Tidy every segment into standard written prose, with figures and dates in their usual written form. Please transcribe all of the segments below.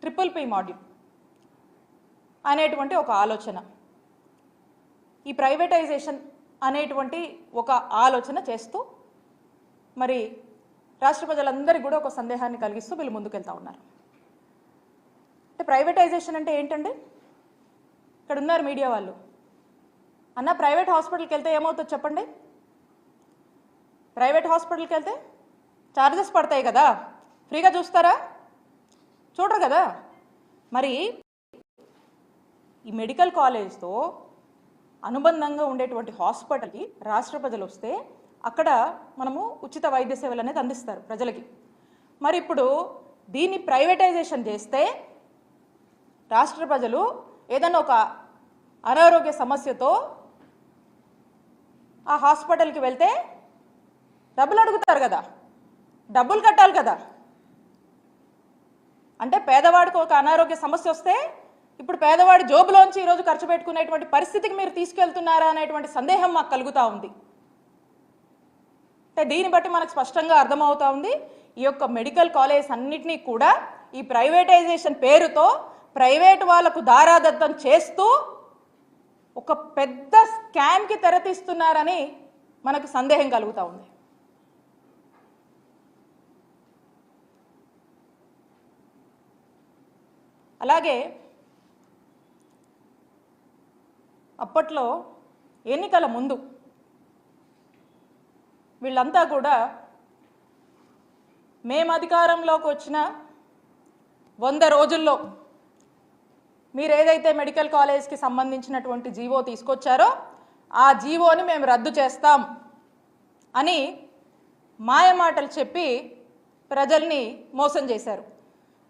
Triple P module అనేటువంటి ఒక ఆలోచన, ఈ ప్రైవేటైజేషన్ అనేటువంటి ఒక ఆలోచన చేస్తూ మరి రాష్ట్ర ప్రజలందరికీ కూడా ఒక సందేహాన్ని కలిగిస్తూ వీళ్ళు ముందుకెళ్తా ఉన్నారు. అంటే ప్రైవేటైజేషన్ అంటే ఏంటండి? ఇక్కడ ఉన్నారు మీడియా వాళ్ళు, అన్న ప్రైవేట్ హాస్పిటల్కి వెళ్తే ఏమవుతుందో చెప్పండి. ప్రైవేట్ హాస్పిటల్కి వెళ్తే ఛార్జెస్ పడతాయి కదా, ఫ్రీగా చూస్తారా? చూడరు కదా. మరి ఈ మెడికల్ కాలేజ్తో అనుబంధంగా ఉండేటువంటి హాస్పిటల్కి రాష్ట్ర ప్రజలు వస్తే అక్కడ మనము ఉచిత వైద్య సేవలు అనేది అందిస్తారు ప్రజలకి. మరి ఇప్పుడు దీన్ని ప్రైవేటైజేషన్ చేస్తే రాష్ట్ర ప్రజలు ఏదైనా ఒక అనారోగ్య సమస్యతో ఆ హాస్పిటల్కి వెళ్తే డబ్బులు అడుగుతారు కదా, డబ్బులు కట్టాలి కదా. అంటే పేదవాడికి ఒక అనారోగ్య సమస్య వస్తే ఇప్పుడు పేదవాడి జోబులోంచి ఈరోజు ఖర్చు పెట్టుకునేటువంటి పరిస్థితికి మీరు తీసుకెళ్తున్నారా అనేటువంటి సందేహం మాకు కలుగుతూ ఉంది. అంటే దీన్ని బట్టి మనకు స్పష్టంగా అర్థమవుతా ఉంది, ఈ యొక్క మెడికల్ కాలేజ్ అన్నిటినీ కూడా ఈ ప్రైవేటైజేషన్ పేరుతో ప్రైవేట్ వాళ్లకు దారాదత్తం చేస్తూ ఒక పెద్ద స్కామ్కి తెరతీస్తున్నారని మనకు సందేహం కలుగుతూ ఉంది. అలాగే అప్పట్లో ఎన్నికల ముందు వీళ్ళంతా కూడా మేము అధికారంలోకి వచ్చిన 100 రోజుల్లో మీరు ఏదైతే మెడికల్ కాలేజ్కి సంబంధించినటువంటి జీవో తీసుకొచ్చారో ఆ జీవోని మేము రద్దు చేస్తాం అని మాయమాటలు చెప్పి ప్రజల్ని మోసం చేశారు.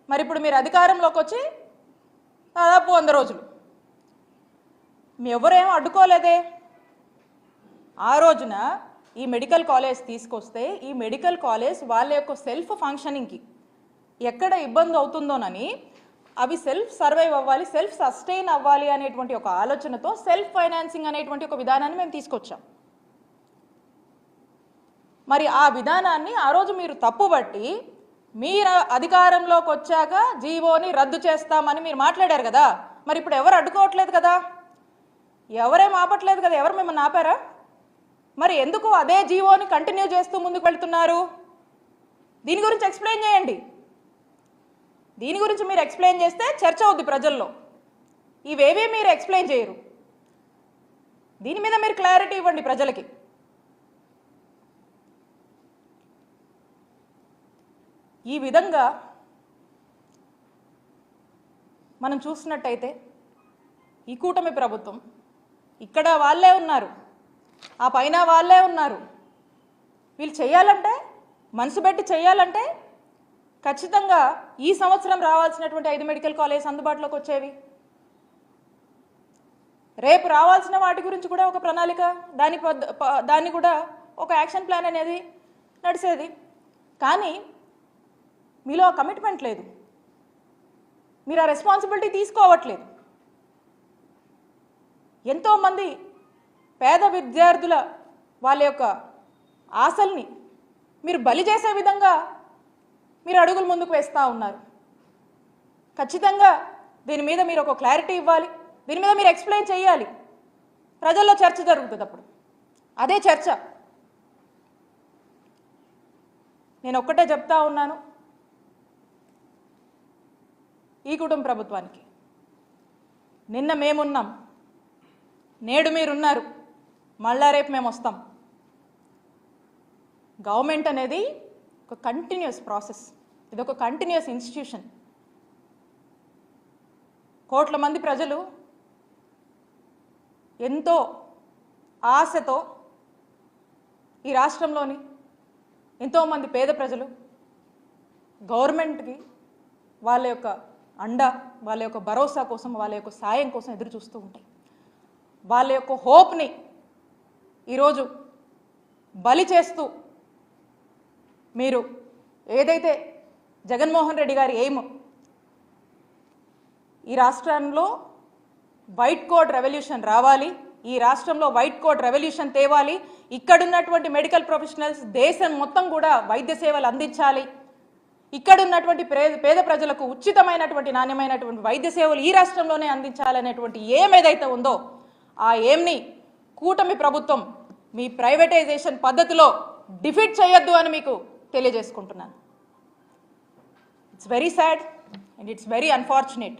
మరి ఇప్పుడు మీరు అధికారంలోకి వచ్చి దాదాపు 100 రోజులు, మీ ఎవరేమో అడ్డుకోలేదే. ఆ రోజున ఈ మెడికల్ కాలేజ్ తీసుకొస్తే ఈ మెడికల్ కాలేజ్ వాళ్ళ యొక్క సెల్ఫ్ ఫంక్షనింగ్కి ఎక్కడ ఇబ్బంది అవుతుందోనని అవి సెల్ఫ్ సర్వైవ్ అవ్వాలి, సెల్ఫ్ సస్టైన్ అవ్వాలి అనేటువంటి ఒక ఆలోచనతో సెల్ఫ్ ఫైనాన్సింగ్ అనేటువంటి ఒక విధానాన్ని మేము తీసుకొచ్చాం. మరి ఆ విధానాన్ని ఆ రోజు మీరు తప్పుబట్టి మీరు అధికారంలోకి వచ్చాక జీవోని రద్దు చేస్తామని మీరు మాట్లాడారు కదా. మరి ఇప్పుడు ఎవరు అడ్డుకోవట్లేదు కదా, ఎవరేం ఆపట్లేదు కదా, ఎవరు మిమ్మల్ని ఆపారా? మరి ఎందుకు అదే జీవోని కంటిన్యూ చేస్తూ ముందుకు వెళ్తున్నారు? దీని గురించి ఎక్స్ప్లెయిన్ చేయండి. దీని గురించి మీరు ఎక్స్ప్లెయిన్ చేస్తే చర్చ అవుద్ది ప్రజల్లో. ఇవేవీ మీరు ఎక్స్ప్లెయిన్ చేయరు. దీని మీద మీరు క్లారిటీ ఇవ్వండి ప్రజలకి. ఈ విధంగా మనం చూసినట్టయితే ఈ కూటమి ప్రభుత్వం ఇక్కడ వాళ్ళే ఉన్నారు, ఆ పైన వాళ్ళే ఉన్నారు. వీళ్ళు చేయాలంటే, మనసు పెట్టి చేయాలంటే ఖచ్చితంగా ఈ సంవత్సరం రావాల్సినటువంటి 5 మెడికల్ కాలేజ్ అందుబాటులోకి వచ్చేవి. రేపు రావాల్సిన వాటి గురించి కూడా ఒక ప్రణాళిక, దాన్ని కూడా ఒక యాక్షన్ ప్లాన్ అనేది నడిచేది. కానీ మీలో ఆ కమిట్మెంట్ లేదు, మీరు ఆ రెస్పాన్సిబిలిటీ తీసుకోవట్లేదు. ఎంతోమంది పేద విద్యార్థుల వాళ్ళ యొక్క ఆశల్ని మీరు బలి చేసే విధంగా మీరు అడుగులు ముందుకు వేస్తూ ఉన్నారు. ఖచ్చితంగా దీని మీద మీరు ఒక క్లారిటీ ఇవ్వాలి, దీని మీద మీరు ఎక్స్ప్లెయిన్ చేయాలి. ప్రజల్లో చర్చ జరుగుతుంది, అప్పుడు అదే చర్చ. నేను ఒక్కటే చెప్తా ఉన్నాను ఈ కుటుంబ ప్రభుత్వానికి, నిన్న మేమున్నాం, నేడు మీరున్నారు, మళ్ళా రేపు మేము వస్తాం. గవర్నమెంట్ అనేది ఒక కంటిన్యూస్ ప్రాసెస్, ఇది ఒక కంటిన్యూస్ ఇన్స్టిట్యూషన్. కోట్ల మంది ప్రజలు ఎంతో ఆశతో ఈ రాష్ట్రంలోని ఎంతోమంది పేద ప్రజలు గవర్నమెంట్కి వాళ్ళ యొక్క అండ, వాళ్ళ యొక్క భరోసా కోసం, వాళ్ళ యొక్క సాయం కోసం ఎదురు చూస్తూ ఉంటాయి. వాళ్ళ యొక్క హోప్ని ఈరోజు బలి చేస్తూ మీరు ఏదైతే జగన్మోహన్ రెడ్డి గారి ఎయిమ్ ఈ రాష్ట్రంలో వైట్ కోట్ రెవల్యూషన్ రావాలి, ఈ రాష్ట్రంలో వైట్ కోట్ రెవల్యూషన్ తేవాలి, ఇక్కడున్నటువంటి మెడికల్ ప్రొఫెషనల్స్ దేశం మొత్తం కూడా వైద్య సేవలు అందించాలి, ఇక్కడ ఉన్నటువంటి పేద ప్రజలకు ఉచితమైనటువంటి నాణ్యమైనటువంటి వైద్య సేవలు ఈ రాష్ట్రంలోనే అందించాలనేటువంటి ఏం ఏదైతే ఉందో ఆ ఏంని కూటమి ప్రభుత్వం మీ ప్రైవేటైజేషన్ పద్ధతిలో డిఫీట్ చేయొద్దు అని మీకు తెలియజేసుకుంటున్నాను. It's very sad and it's very unfortunate.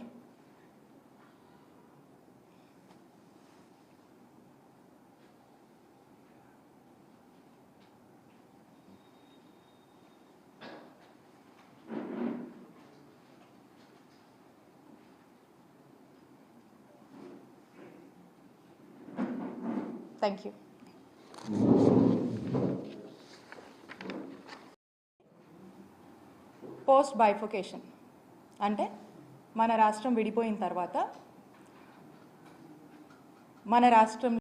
Thank you. Post bifurcation అంటే మన రాష్ట్రం విడిపోయిన తర్వాత మన రాష్ట్రం